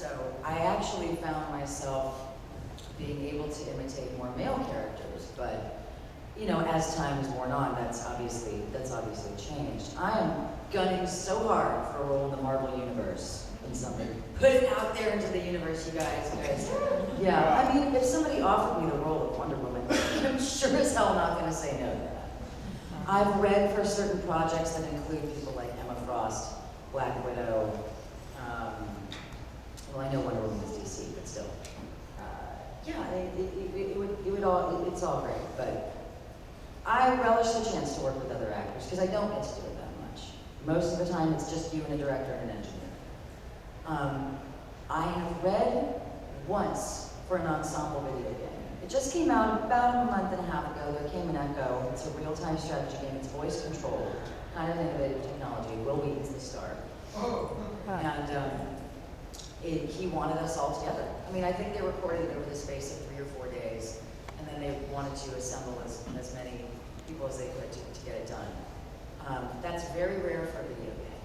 So I actually found myself being able to imitate more male characters, but you know, as time has worn on, that's obviously changed. I am gunning so hard for a role in the Marvel universe. When somebody put it out there into the universe, you guys. Yeah, I mean, if somebody offered me the role of Wonder Woman, I'm sure as hell not going to say no to that. I've read for certain projects that include people like Emma Frost, Black Widow. Well, I know Wonder Woman is DC, but still. Yeah, it's all great, but I relish the chance to work with other actors because I don't get to do it that much. Most of the time, it's just you and a director and an engineer. I have read once for an ensemble video game. It just came out about a month and a half ago. There came an Echo. It's a real-time strategy game. It's voice controlled, kind of innovative technology. Will Wheaton's the star. And he wanted us all together. I mean, I think they recorded it over the space of 3 or 4 days, and then they wanted to assemble as many people as they could to get it done. That's very rare for a video game.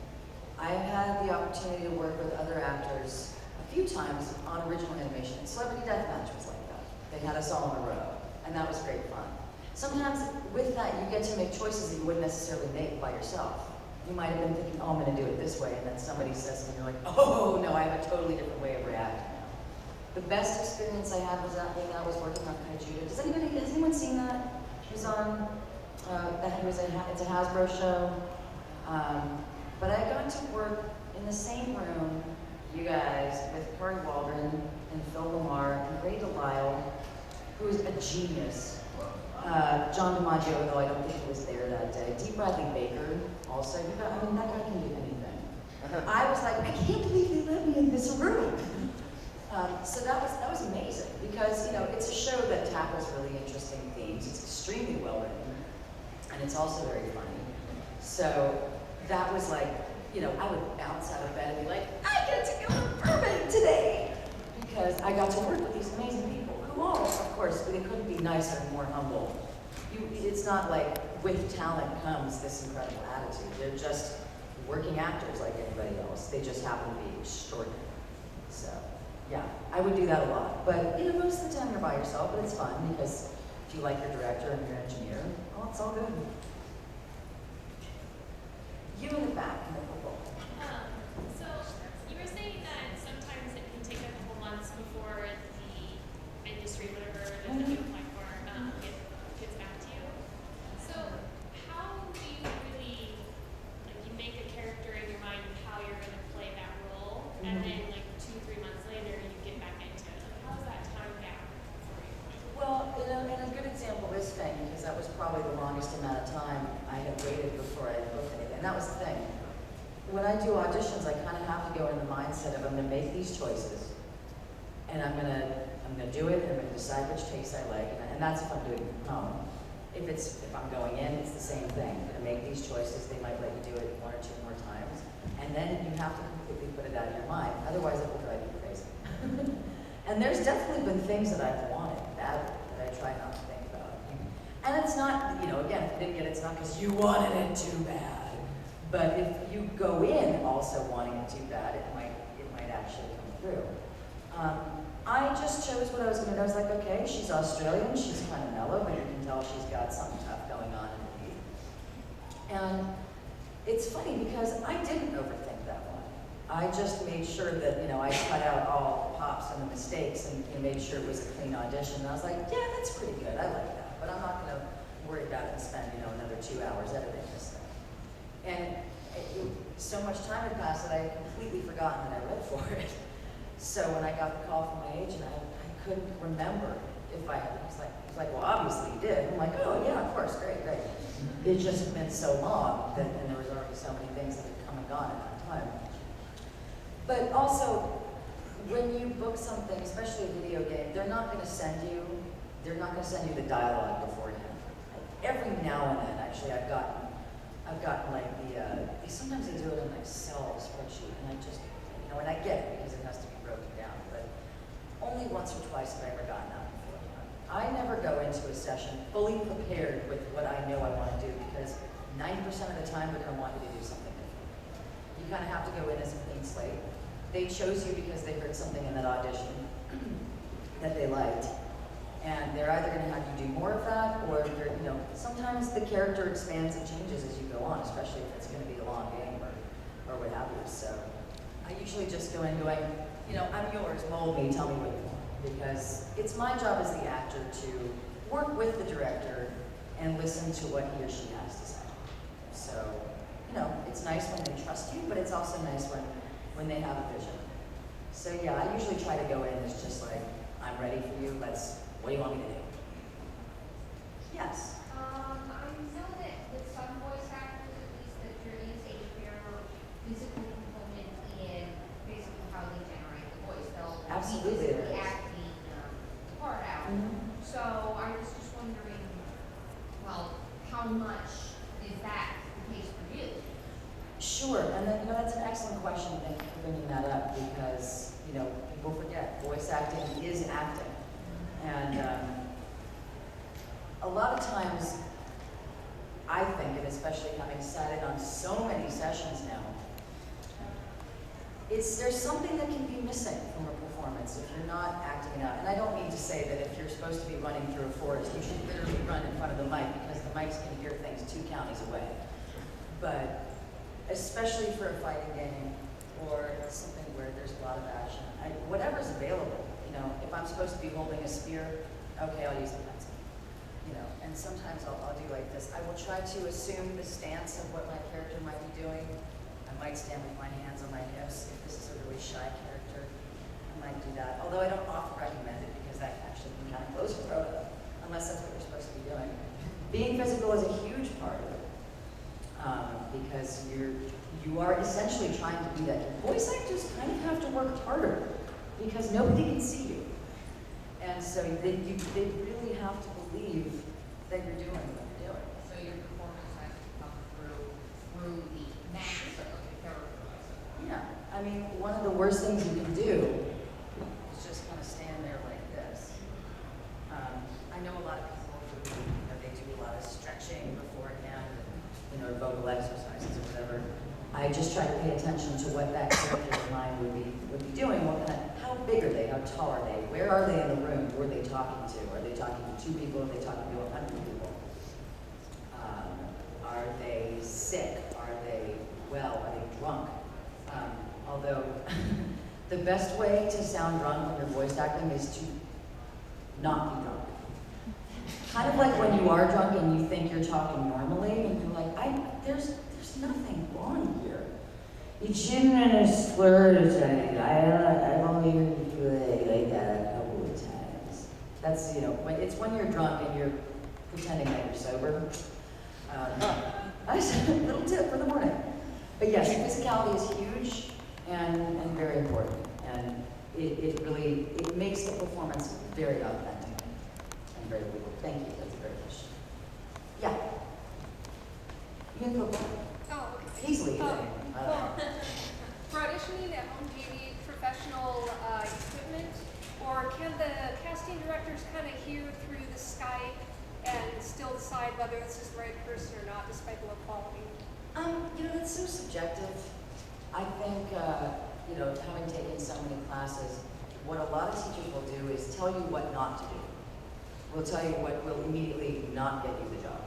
I've had the opportunity to work with other actors a few times on original animation. Celebrity Deathmatch was like that. They had us all in a row, and that was great fun. Sometimes with that, you get to make choices that you wouldn't necessarily make by yourself. You might have been thinking, oh, I'm going to do it this way, and then somebody says something, you're like, oh, no, I have a totally different way of reacting now. The best experience I had was working on Kaiju. Has anyone seen that? It was on, it's a Hasbro show. But I got to work in the same room, you guys, with Kurt Waldron and Phil Lamar and Ray Delisle, who is a genius. John DiMaggio, though I don't think he was there that day. D. Bradley Baker, also. I mean, that guy can do anything. I was like, I can't believe they let me in this room. So that was amazing because, you know, it's a show that tackles really interesting themes. It's extremely well written, and it's also very funny. So that was like, you know, I would bounce out of bed and be like, I get to go to Burbank today because I got to work with these amazing people who all, of course, they couldn't be nicer and more humble. It's not like with talent comes this incredible attitude. They're just working actors like anybody else. They just happen to be extraordinary. So, yeah, I would do that a lot. But, you know, most of the time you're by yourself, but it's fun because if you like your director and your engineer, well, it's all good. You in the back, in the purple. So you were saying that sometimes it can take a couple months before the industry, whatever it is that you apply for, gets back to you. So how do you really, like, you make a character in your mind of how you're going to play that role, and then like 2-3 months later you get back into it? Like, how's that time gap for you? Well, and a good example is Fang, because that was probably the longest amount of time I had waited before I booked it. And that was the thing. When I do auditions, I kind of have to go in the mindset of I'm going to make these choices, and I'm going to do it, and I'm going to decide which taste I like, and that's if I'm doing it from home. If I'm going in, it's the same thing. I'm going to make these choices. They might let you do it 1 or 2 more times, and then you have to completely put it out of your mind. Otherwise, it will drive you crazy. And there's definitely been things that I've wanted badly that I try not to think about. And it's not, you know, again, if you didn't get it, it's not because you wanted it too bad. But if you go in also wanting it too bad, it might actually come through. I just chose what I was going to do. I was like, okay, she's Australian, she's kind of mellow, but you can tell she's got something tough going on underneath. And it's funny because I didn't overthink that one. I just made sure that, you know, I cut out all the pops and the mistakes and made sure it was a clean audition. And I was like, yeah, that's pretty good. I like that. But I'm not going to worry about it and spend, you know, another 2 hours editing this thing. And so much time had passed that I had completely forgotten that I read for it. So when I got the call from my agent, I couldn't remember if I had. He's like, well, obviously you did. I'm like, oh yeah, of course, great. It just had been so long that, and there was already so many things that had come and gone at that time. But also, when you book something, especially a video game, they're not going to send you the dialogue beforehand. Every now and then, actually, I've gotten like sometimes they do it in an Excel spreadsheet, and I just, you know, and I get it because it has to be broken down, but only once or twice have I ever gotten that beforehand. I never go into a session fully prepared with what I know I want to do because 90% of the time they're going to want you to do something different. You kind of have to go in as a clean slate. they chose you because they heard something in that audition that they liked. And they're either going to have you do more of that, or you're, you know, sometimes the character expands and changes as you go on, especially if it's going to be a long game or what have you. So I usually just go in going, you know, I'm yours, mold me, tell me what you want. Because it's my job as the actor to work with the director and listen to what he or she has to say. So, you know, it's nice when they trust you, but it's also nice when they have a vision. So yeah, I usually try to go in as just like, I'm ready for you, what do you want me to do? Yes? I know that with some voice actors, at least, that there is a fair physical component in basically how they generate the voice. They'll be Absolutely there physically is. acting the part out. So I was just wondering, well, how much is that the case for you? Sure, and then, you know, that's an excellent question. Thank you for bringing that up because, you know, people forget voice acting is acting. And a lot of times, I think, and especially having sat in on so many sessions now, there's something that can be missing from a performance if you're not acting it out. And I don't mean to say that if you're supposed to be running through a forest, you should literally run in front of the mic because the mics can hear things 2 counties away. But especially for a fighting game or something where there's a lot of action, whatever's available. You know, if I'm supposed to be holding a spear, okay, I'll use the pencil. You know, and sometimes I'll do like this. I will try to assume the stance of what my character might be doing. I might stand with my hands on my hips. If this is a really shy character, I might do that. Although I don't often recommend it because that actually can kind of close your throat up, unless that's what you're supposed to be doing. Being physical is a huge part of it. Because you are essentially trying to be that. Voice actors kind of have to work harder because nobody can see you. And so they really have to believe that you're doing what you're doing. So your performance has to come through the mask of the character. Yeah, I mean, one of the worst things you can do is just kind of stand there like this. I know a lot of people who, you know, they do a lot of stretching beforehand, you know, vocal exercises or whatever. I just try to pay attention to what that character of mine would be doing. How big are they? How tall are they? Where are they in the room? Who are they talking to? Are they talking to 2 people? Are they talking to 100 people? Are they sick? Are they well? Are they drunk? Although the best way to sound drunk when you're voice acting is to not be drunk. Kind of like when you are drunk and you think you're talking normally, and you're like, there's nothing wrong here. You shouldn't have slurred or something. I've only heard you do it like that a couple of times. That's, you know, when you're drunk and you're pretending that you're sober. That's a little tip for the morning. But yes, physicality is huge and very important. And it really makes the performance very authentic and very real. Thank you, that's a great question. Yeah. You can go. Oh, okay. He's leaving. Well, for auditioning at home, do you need professional equipment? Or can the casting directors kind of hear through the Skype and still decide whether this is the right person or not, despite the low quality? You know, that's so subjective. I think, you know, having taken so many classes, what a lot of teachers will do is tell you what not to do. We'll tell you what will immediately not get you the job.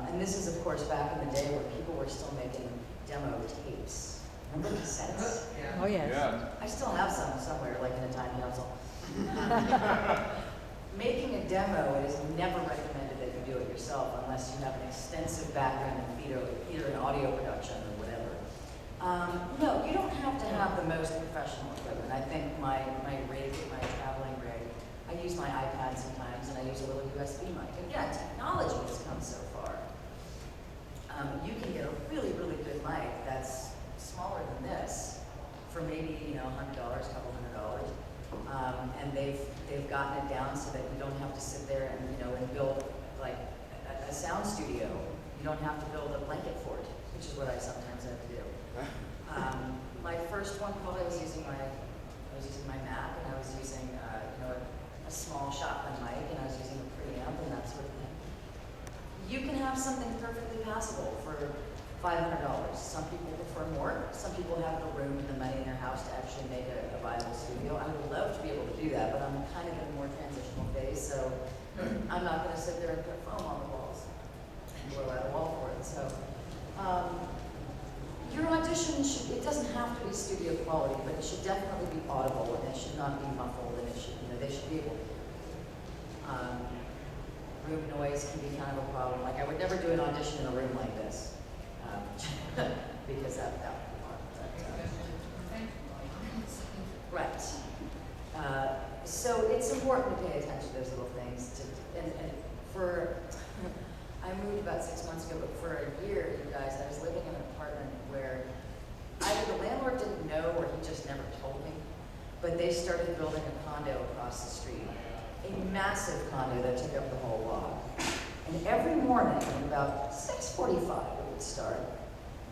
And this is, of course, back in the day where people were still making demo tapes. Remember cassettes? Yeah. Oh, yes. Yeah. I still have some somewhere, like in a time capsule. Making a demo, it is never recommended that you do it yourself unless you have an extensive background in theater and audio production or whatever. No, you don't have to have the most professional equipment. I think my rig, my traveling rig, I use my iPad sometimes and I use a little USB mic. Again, technology has come so far. You can get a really, really good mic that's smaller than this for maybe, you know, $100, couple $100. And they've gotten it down so that you don't have to sit there and, you know, and build like a sound studio. You don't have to build a blanket fort, which is what I sometimes have to do. My first one, probably I was using my Mac, and I was using you know, a small shotgun mic, and I was using a preamp and that sort of thing. You can have something perfectly passable for $500. Some people prefer more. Some people have the room and the money in their house to actually make a viable studio. I would love to be able to do that, but I'm kind of in a more transitional phase, so I'm not going to sit there and put foam on the walls and blow out a wall for it. So your audition it doesn't have to be studio quality, but it should definitely be audible, and it should not be muffled, and it should, they should be able to. Room noise can be kind of a problem. Like, I would never do an audition in a room like this, because that would be hard. But, right. So it's important to pay attention to those little things. And for, I moved about 6 months ago, but for a year, you guys, I was living in an apartment where either the landlord didn't know or he just never told me, but they started building a condo across the street. A massive condo that took up the whole lot. And every morning, at about 6:45, it would start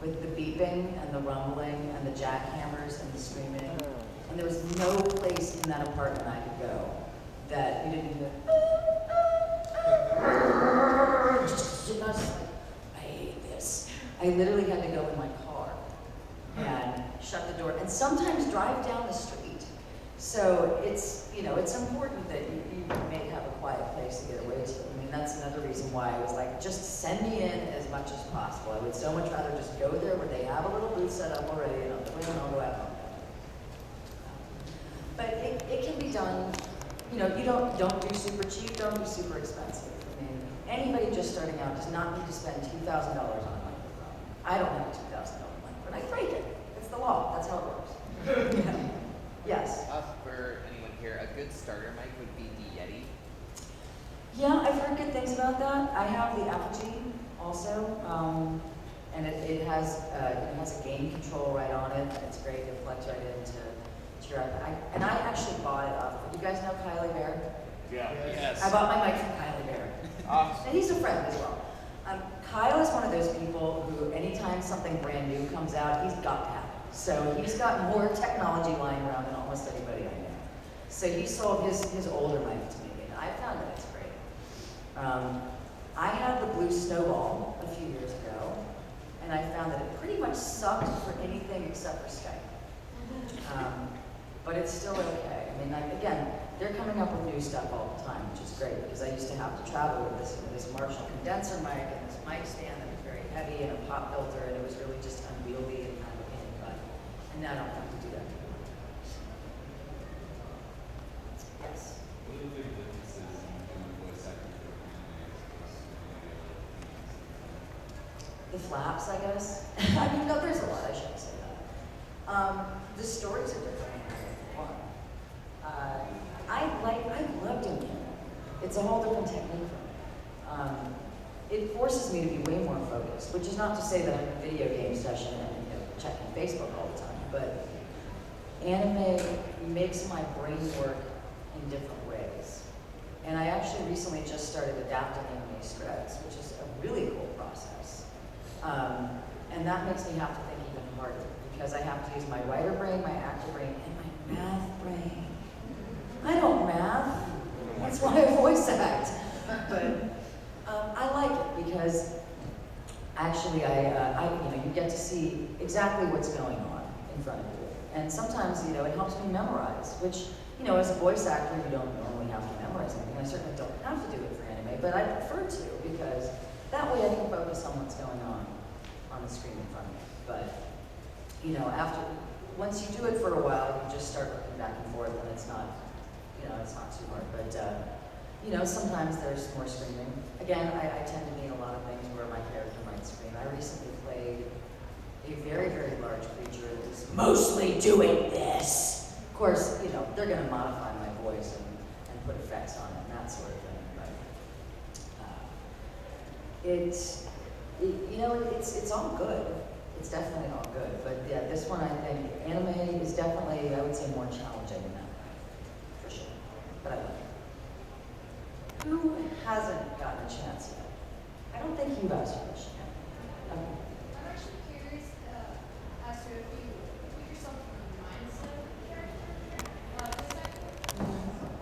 with the beeping and the rumbling and the jackhammers and the screaming. And there was no place in that apartment I could go that you didn't hear. I was just like, I hate this. I literally had to go in my car and shut the door and sometimes drive down the street. So it's, it's important that you may have a quiet place to get away to. I mean, that's another reason why I was like, just send me in as much as possible. I would so much rather just go there where they have a little booth set up already, and I'll go out home. But it can be done, you don't do super cheap, don't do super expensive. I mean, anybody just starting out does not need to spend $2,000 on a microphone. I don't have a $2,000 microphone. I break it. It's the law. That's how it works. Yes. For anyone here, a good starter mic would be the Yeti. Yeah, I've heard good things about that. I have the Apogee also, and it has a gain control right on it. It's great. It plugs right into your iPad. And I actually bought it off. You guys know Kylie Bear? Yeah. Yes. I bought my mic from Kylie Bear. Awesome. And he's a friend as well. Kyle is one of those people who, anytime something brand new comes out, he's got to have it. So he's got more technology lying around than almost anybody I know. So he sold his older mic to me, and I found that it's great. I had the Blue Snowball a few years ago, and I found that it pretty much sucked for anything except for Skype. But it's still okay. I mean, again, they're coming up with new stuff all the time, which is great, because I used to have to travel with this Marshall condenser mic and this mic stand that was very heavy and a pop filter, and it was really just unwieldy and kind of a pain in the butt. And now I don't have to do that anymore. Yes? What are the big differences in doing voice acting for The flaps, I guess. I mean, no, there's a lot, I shouldn't say that. The stories are different. One. I love doing it. It's a whole different technique for me. It forces me to be way more focused, which is not to say that I'm in a video game session and checking Facebook all the time, but anime makes my brain work in different ways. And I actually recently just started adapting anime scripts, which is a really cool process. And that makes me have to think even harder, because I have to use my writer brain, my actor brain, and my math brain. I don't math. That's why I voice act. But I like it because actually you get to see exactly what's going on in front of you. And sometimes, it helps me memorize, which, as a voice actor, you don't normally have to memorize anything. I certainly don't have to do it for anime, but I prefer to, because that way I can focus on what's going on the screen in front of me. But, once you do it for a while, you just start looking back and forth, and it's not too hard. But, sometimes there's more screaming. Again, I tend to mean a lot of things where my character might scream. I recently played a very, very large creature that was mostly doing this. Of course, they're going to modify my voice and put effects on it and that sort of thing. But it's all good. It's definitely all good. But yeah, this one, I think, anime is definitely, I would say, more challenging than that, for sure. But I like it. Who hasn't gotten a chance yet? I don't think you've asked a question yet. Okay. I'm actually curious as to if you put yourself in the mindset of the character,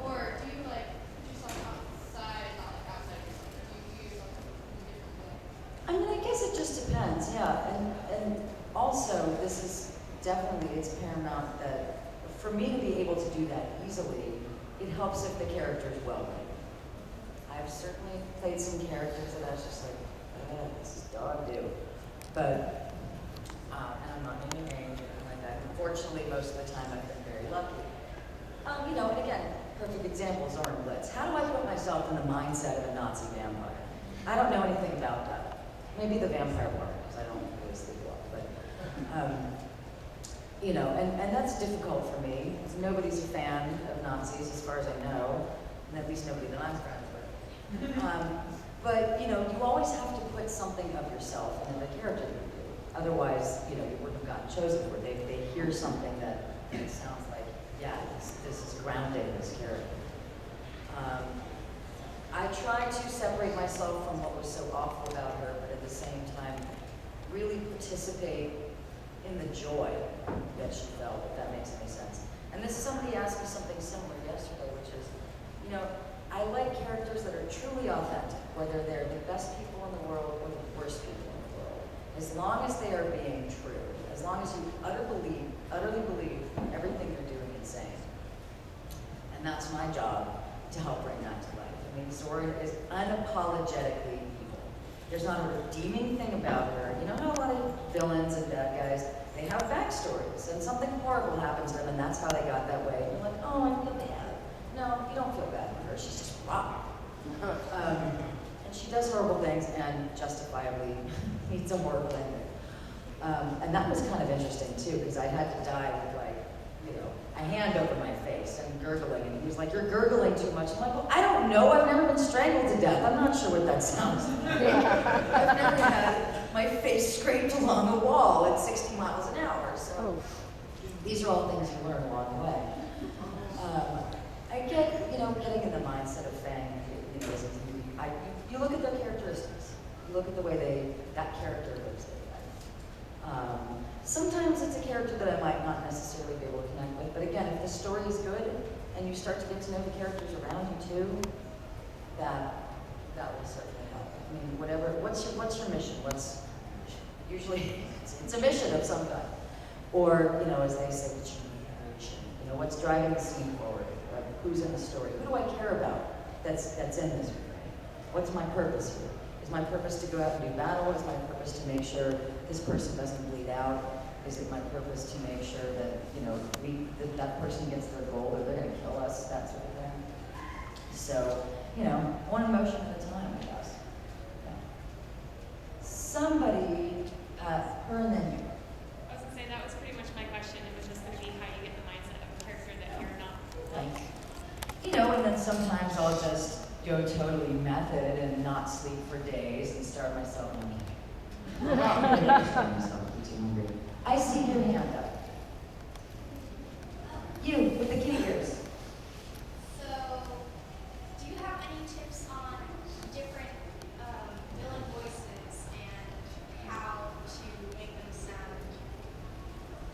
or do you put yourself outside, not outside yourself? Do you view yourself in a different way? I mean, I guess it just depends, yeah. And also, this is definitely, it's paramount that for me to be able to do that easily, it helps if the character is well written. I've certainly played some characters that I was just like, this is dog do. But, and I'm not naming names or anything like that. Unfortunately, most of the time I've been very lucky. You know, and again, perfect examples are in Blitz. How do I put myself in the mindset of a Nazi vampire? I don't know anything about that. Maybe the vampire part, because I don't really sleep well. But, you know, and that's difficult for me. Nobody's a fan of Nazis, as far as I know, and at least nobody that I'm friends with. But, you know, you always have to put something of yourself into the character you do. Otherwise, you know, you wouldn't have gotten chosen for it. They hear something that sounds like, yeah, this is grounded in this character. I tried to separate myself from what was so awful about her, but at the same time, really participate in the joy that she felt, if that makes any sense. And this somebody asked me something similar yesterday, which is, you know, I like characters that are truly authentic, whether they're the best people in the world or the worst people in the world. As long as they are being true, as long as you utterly believe everything you're doing and saying. And that's my job to help bring that to life. I mean, Zora is unapologetically evil. There's not a redeeming thing about her. You know how a lot of villains and bad guys, they have backstories, and something horrible happens to them, and that's how they got that way. And you're like, oh, I feel bad. No, you don't feel bad for her. She's just rotten. And she does horrible things and justifiably meets a horrible ending. And that was kind of interesting too, because I had to die with a hand over my face and gurgling, and he was like, "You're gurgling too much." I'm like, "Well, I don't know. I've never been strangled to death. I'm not sure what that sounds like. I've never had my face scraped along a wall at 60 miles an hour." So these are all things you learn along the way. I get, getting in the mindset of Fang. You look at their characteristics. You look at the way that character lives their life. Sometimes it's a character that I might not necessarily be able to connect with, but again, if the story is good and you start to get to know the characters around you too, that will certainly help. I mean, what's your mission? Usually it's a mission of some kind, or as they say, what's your motivation? What's driving the scene forward? Who's in the story? Who do I care about? That's in this movie. What's my purpose here? Is my purpose to go out and do battle? Is my purpose to make sure this person doesn't bleed out? Is it my purpose to make sure that, that person gets their goal, or they're going to kill us, that sort of thing? So, one emotion at a time, I guess. Yeah. Somebody, her and then you. I was going to say, that was pretty much my question. It was just going to be how you get the mindset of a character that you're not like. And then sometimes I'll just go totally method and not sleep for days and starve myself. I see your hand up. You, with the kitty ears. So, do you have any tips on different villain voices and how to make them sound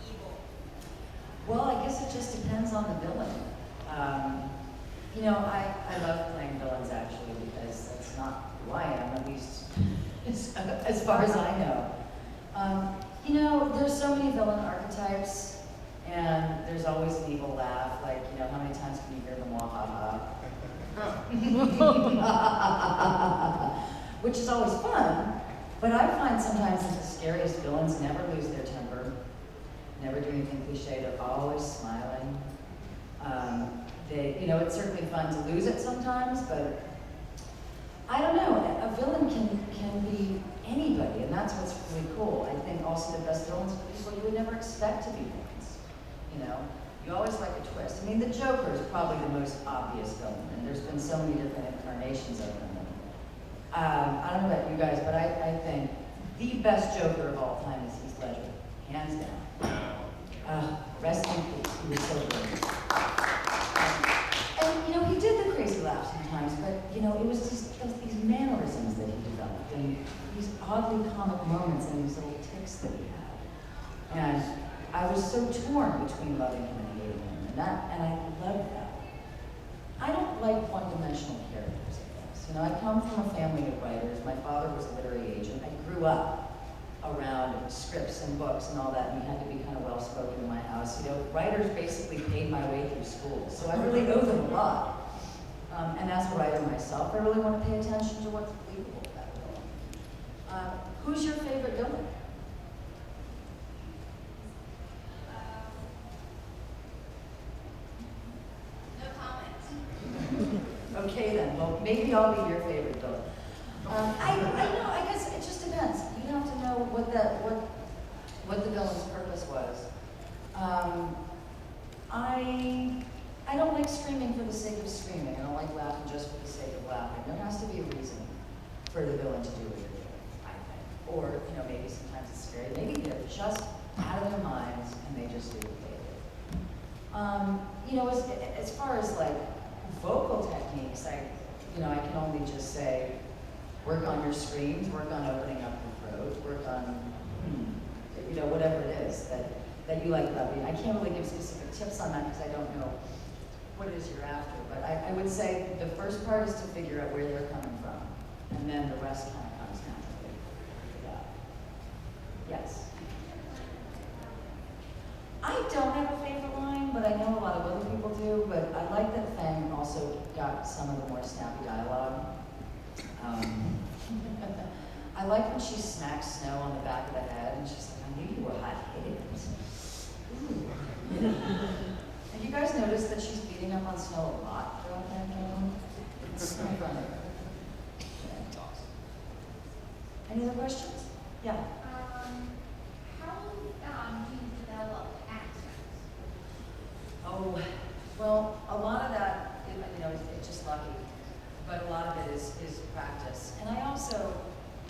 evil? Well, I guess it just depends on the villain. I love playing villains actually, because that's not who I am, at least as far as I know. There's so many villain archetypes, and there's always an evil laugh. Like, how many times can you hear the mwahaha? Which is always fun, but I find sometimes that the scariest villains never lose their temper, never do anything cliche. They're always smiling. It's certainly fun to lose it sometimes, but I don't know. A villain can be anybody, and that's what's really cool. I think also the best villains are the people you would never expect to be villains. You always like a twist. I mean, the Joker is probably the most obvious villain, and there's been so many different incarnations of him. I don't know about you guys, but I think the best Joker of all time is Heath Ledger, hands down. Rest in peace. He was so good. And he did the crazy laugh sometimes, but it was just these mannerisms that he developed, and these oddly comic moments, and these little tics that he had. And I was so torn between loving him and hating him, and I loved that. I don't like one-dimensional characters, I guess. I come from a family of writers. My father was a literary agent. I grew up around scripts and books and all that, and you had to be kind of well-spoken in my house. You know, writers basically paid my way through school, so I really owe them a lot. And as a writer myself, I really want to pay attention to what's believable about the villain. Who's your favorite villain? No comment. Okay then, well, maybe I'll be your favorite villain. I guess it just depends. You have to know what the villain's purpose was. I don't like screaming for the sake of screaming. I don't like laughing just for the sake of laughing. There has to be a reason for the villain to do what they're doing, I think. Or, you know, maybe sometimes it's scary. Maybe they're just out of their minds and they just do what they do. You know, as far as like vocal techniques, I can only just say, work on your screams, work on opening up your throat, work on, you know, whatever it is that you like about me. I can't really give specific tips on that because I don't know what it is you're after. But I would say the first part is to figure out where they're coming from, and then the rest kind of comes naturally. Yeah. Yes. I don't have a favorite line, but I know a lot of other people do. But I like that Fang also got some of the more snappy dialogue. I like when she smacks Snow on the back of the head, and she's like, "I knew you were hot-headed." Ooh. Have you guys noticed that she's beating up on Snow a lot throughout that game? It's so funny. Yeah. Any other questions? Yeah. How do you develop accents? Oh, well, a lot of that, you know, it's just lucky, but a lot of it is practice. And I also,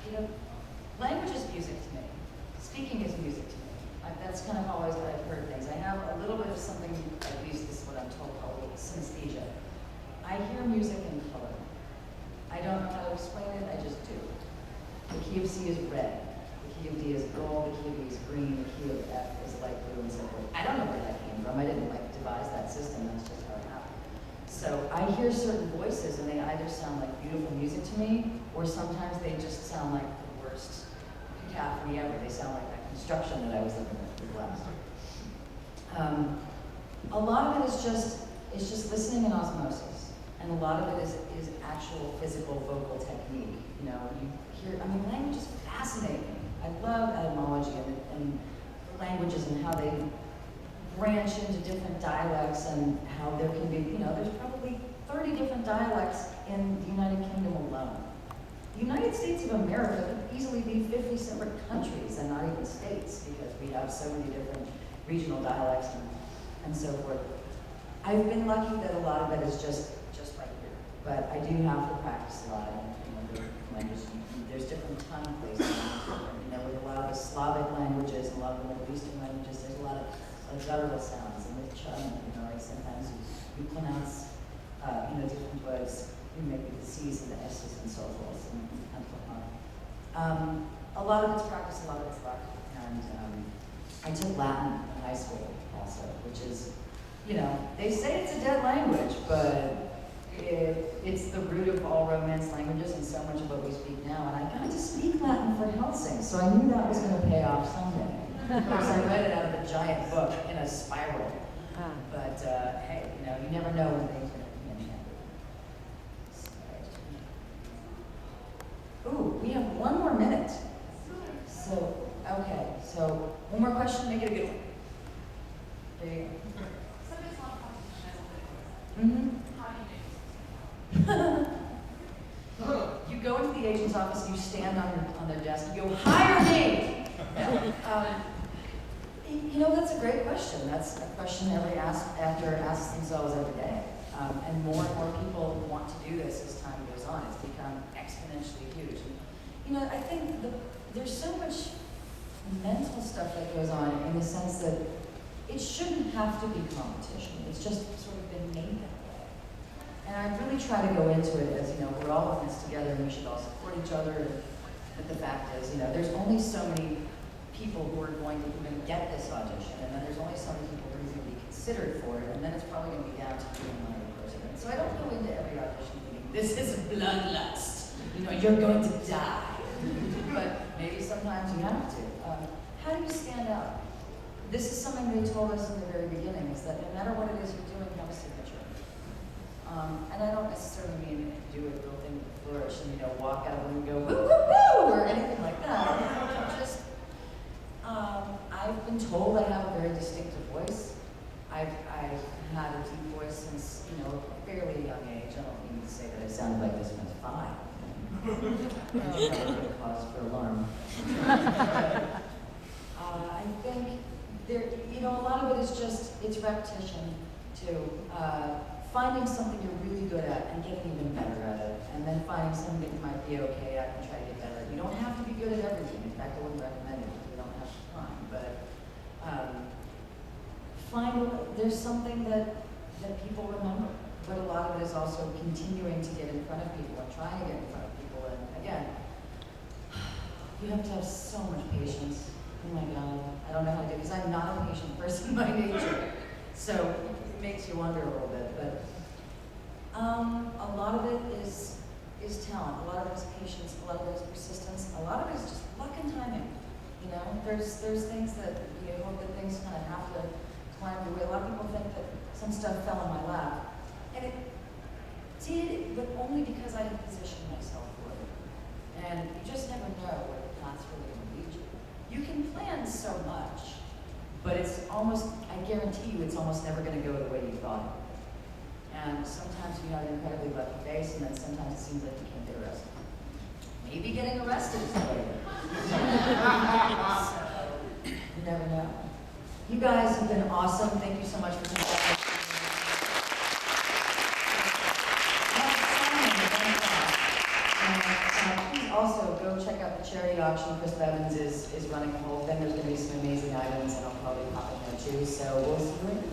you know, language is music to me. Speaking is music to me. That's kind of always what I've heard things. I have a little bit of something, at least this is what I'm told, called synesthesia. I hear music in color. I don't know how to explain it, I just do. The key of C is red. The key of D is gold. The key of E is green. The key of F is light blue, and so forth. I don't know where that came from. I didn't devise that system. That's just how it happened. So I hear certain voices, and they either sound like beautiful music to me, or sometimes they just sound like the worst cacophony ever. They sound like that construction that I was looking at the last. A lot of it is just listening and osmosis, and a lot of it is actual physical vocal technique. You know, you hear. I mean, language is fascinating. I love etymology and languages and how they branch into different dialects and how there can be. You know, there's probably 30 different dialects in the United Kingdom alone. The United States of America could easily be 50 separate countries and not even states because we have so many different regional dialects and so forth. I've been lucky that a lot of it is just right here, but I do have to practice a lot. And, you know, there's different tongue placements. You know, with a lot of the Slavic languages, a lot of the Middle Eastern languages, there's a lot of guttural sounds, and with Chun, you know, like sometimes you pronounce, you know, different words. Maybe the C's and the S's and so forth and whatnot. A lot of it's practice, a lot of it's luck. And I took Latin in high school also, which is, you know, they say it's a dead language, but it's the root of all Romance languages and so much of what we speak now. And I got to speak Latin for Helsing, so I knew that was going to pay off someday. Of course, I read it out of a giant book in a spiral. But hey, you know, you never know when things are going to be in hand. Ooh, we have one more minute. So, okay, so one more question, make it a good one. There you go. Somebody's not talking. Mm-hmm. How do you do? You go into the agent's office, you stand on their desk, you go, hire me! You know, that's a great question. That's a question every actor asks themselves every day. And more people want to do this as time goes on. It's become exponentially huge. And, you know, I think there's so much mental stuff that goes on in the sense that it shouldn't have to be competition. It's just sort of been made that way. And I really try to go into it as, you know, we're all in this together and we should all support each other. But the fact is, you know, there's only so many people who are going to even get this audition, and then there's only so many people who are going to be considered for it, and then it's probably going to be down to you and one other person. So I don't go into every audition thinking, this is bloodlust. You know, you're going to die. But maybe sometimes you have to. to stand out. This is something they told us in the very beginning, is that no matter what it is you're doing, have a signature. And I don't necessarily mean do a real thing with flourish and, walk out and go, woo, woo, woo, or anything like that. Just, I've been told I have a very distinctive voice. I've had a deep voice since, a fairly young age. I don't mean to say that I sounded like this when I was 5. That would be a cause for alarm. I think there, a lot of it is just, it's repetition too. Finding something you're really good at and getting even better at it, and then finding something that you might be okay at and try to get better at. You don't have to be good at everything. In fact, I wouldn't recommend it if you don't have time. But there's something that people remember. But a lot of it is also continuing to get in front of people and trying to get in front of people. And again, you have to have so much patience. Oh my God, I don't know how to do it, because I'm not a patient person by nature. So it makes you wonder a little bit, but a lot of it is talent, a lot of it is patience, a lot of it is persistence, a lot of it is just luck and timing. There's things that you hope that things kind of have to climb your way. A lot of people think that some stuff fell in my lap, and it did, but only because I had positioned myself for it. And you just never know where the path's really going to lead you. You can plan so much, but it's almost, I guarantee you, it's almost never going to go the way you thought it would. And sometimes you have an incredibly lucky face, and then sometimes it seems like you can't get arrested. Maybe getting arrested is the way. So, you never know. You guys have been awesome. Thank you so much for coming. Please also go check out the charity auction. Chris Bevins is running the whole thing. There's going to be some amazing items, and I'll probably pop in there too. So we'll see you later.